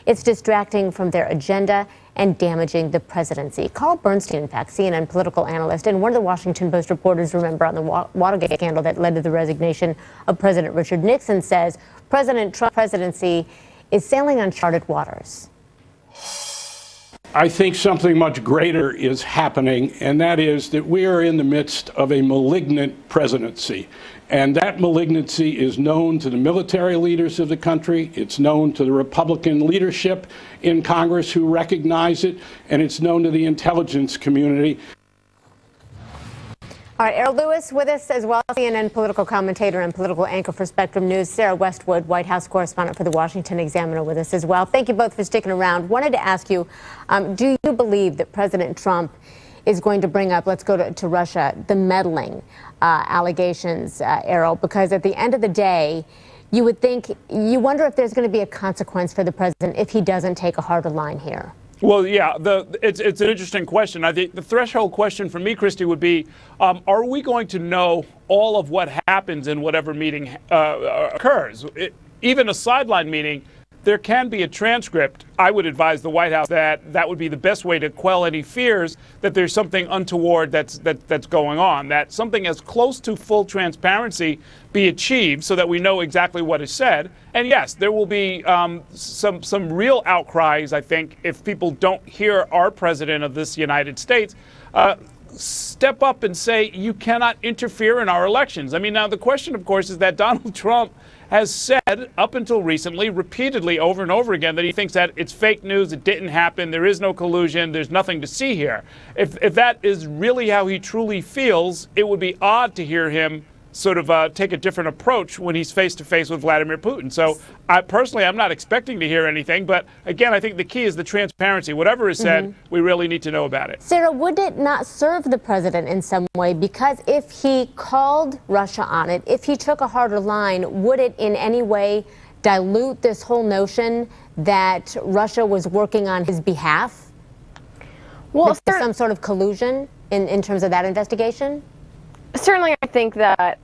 It's distracting from their agenda and damaging the presidency. Carl Bernstein, in fact, CNN political analyst and one of the Washington Post reporters, remember, on the Watergate scandal that led to the resignation of President Richard Nixon, says President Trump's presidency is sailing uncharted waters. I think something much greater is happening, and that is that we are in the midst of a malignant presidency. And that malignancy is known to the military leaders of the country, it's known to the Republican leadership in Congress who recognize it, and it's known to the intelligence community. All right, Errol Lewis with us as well, CNN political commentator and political anchor for Spectrum News. Sarah Westwood, White House correspondent for the Washington Examiner, with us as well. Thank you both for sticking around. Wanted to ask you, do you believe that President Trump is going to bring up, let's go to Russia, the meddling allegations, Errol? Because at the end of the day, you would think, you wonder if there's going to be a consequence for the president if he doesn't take a harder line here. Well, yeah, it's an interesting question. I think the threshold question for me, Christy, would be, are we going to know all of what happens in whatever meeting occurs? Even a sideline meeting, there can be a transcript. I would advise the White House that that would be the best way to quell any fears that there's something untoward that's going on, that something as close to full transparency be achieved so that we know exactly what is said. And yes, there will be some real outcries, I think, if people don't hear our president of this United States step up and say, you cannot interfere in our elections. I mean, now the question, of course, is that Donald Trump has said up until recently, repeatedly, over and over again, that he thinks that it's fake news, it didn't happen, there is no collusion, there's nothing to see here. If that is really how he truly feels, it would be odd to hear him sort of take a different approach when he's face-to-face with Vladimir Putin. So I'm not expecting to hear anything, but again, I think the key is the transparency. Whatever is said, we really need to know about it. Sarah, would it not serve the president in some way? Because if he called Russia on it, if he took a harder line, would it in any way dilute this whole notion that Russia was working on his behalf? Well, some sort of collusion in terms of that investigation? Certainly, I think that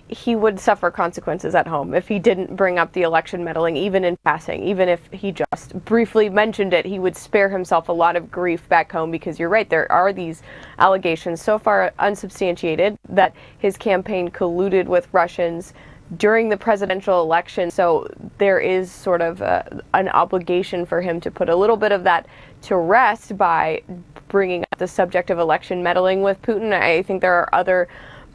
he would suffer consequences at home if he didn't bring up the election meddling, even in passing. Even if he just briefly mentioned it, he would spare himself a lot of grief back home, because you're right, there are these allegations, so far unsubstantiated, that his campaign colluded with Russians during the presidential election. So there is sort of an obligation for him to put a little bit of that to rest by bringing up the subject of election meddling with Putin. I think there are other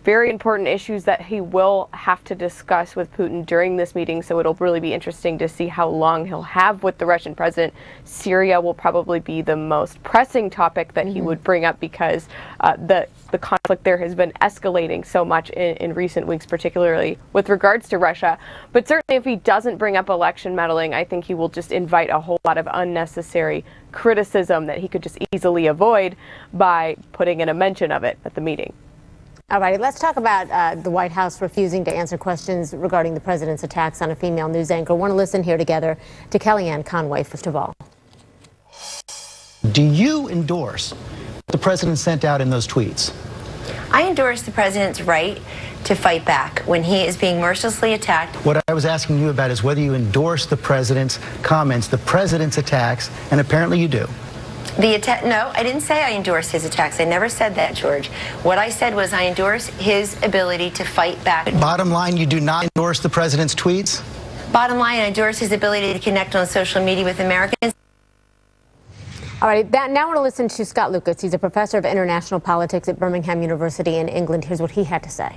very important issues that he will have to discuss with Putin during this meeting, so it'll really be interesting to see how long he'll have with the Russian president. Syria will probably be the most pressing topic that he would bring up, because the conflict there has been escalating so much in recent weeks, particularly with regards to Russia. But certainly if he doesn't bring up election meddling, I think he will just invite a whole lot of unnecessary criticism that he could just easily avoid by putting in a mention of it at the meeting. All right, let's talk about the White House refusing to answer questions regarding the president's attacks on a female news anchor. I want to listen here together to Kellyanne Conway, first of all. Do you endorse what the president sent out in those tweets? I endorse the president's right to fight back when he is being mercilessly attacked. What I was asking you about is whether you endorse the president's comments, the president's attacks, and apparently you do. No, I didn't say I endorse his attacks. I never said that, George. What I said was I endorse his ability to fight back. Bottom line, you do not endorse the president's tweets? Bottom line, I endorse his ability to connect on social media with Americans. All right, now I want to listen to Scott Lucas. He's a professor of international politics at Birmingham University in England. Here's what he had to say.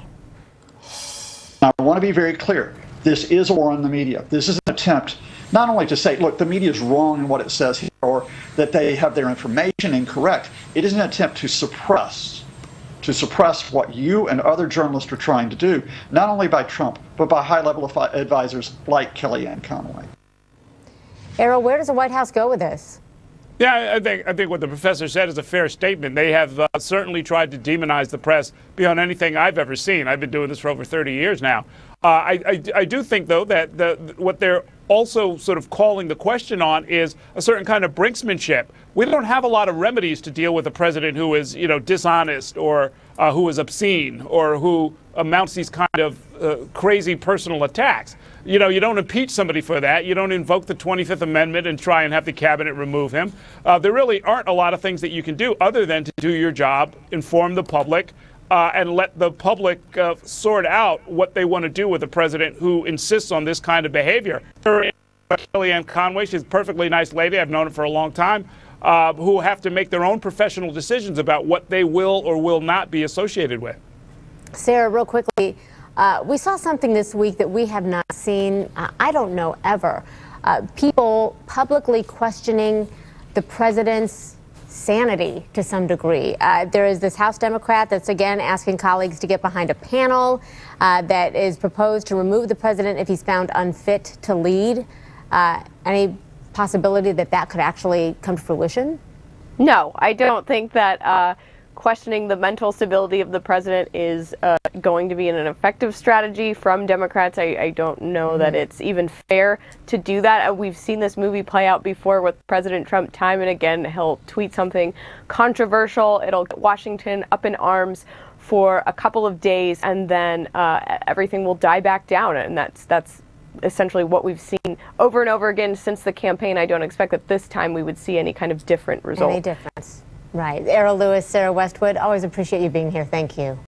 I want to be very clear. This is a war on the media. This is an attempt not only to say, look, the media is wrong in what it says here, or that they have their information incorrect. It is an attempt to suppress what you and other journalists are trying to do, not only by Trump, but by high-level advisors like Kellyanne Conway. Errol, where does the White House go with this? Yeah, I think what the professor said is a fair statement. They have certainly tried to demonize the press beyond anything I've ever seen. I've been doing this for over 30 years now. I do think, though, that what they're also sort of calling the question on is a certain kind of brinksmanship. We don't have a lot of remedies to deal with a president who is, dishonest, or who is obscene, or who mounts these kind of crazy personal attacks. You don't impeach somebody for that. You don't invoke the 25th Amendment and try and have the cabinet remove him. There really aren't a lot of things that you can do other than to do your job, inform the public, and let the public sort out what they want to do with a president who insists on this kind of behavior. Kellyanne Conway, she's a perfectly nice lady, I've known her for a long time, who have to make their own professional decisions about what they will or will not be associated with. Sarah, real quickly, we saw something this week that we have not seen, I don't know, ever. People publicly questioning the president's sanity to some degree. There is this House Democrat that's again asking colleagues to get behind a panel that is proposed to remove the president if he's found unfit to lead. Any possibility that that could actually come to fruition? No, I don't think that questioning the mental stability of the president is going to be an effective strategy from Democrats. I don't know that it's even fair to do that. We've seen this movie play out before with President Trump time and again. He'll tweet something controversial. It'll get Washington up in arms for a couple of days, and then everything will die back down. And that's essentially what we've seen over and over again since the campaign. I don't expect that this time we would see any kind of different result. Any difference. Right. Errol Lewis, Sarah Westwood, always appreciate you being here. Thank you.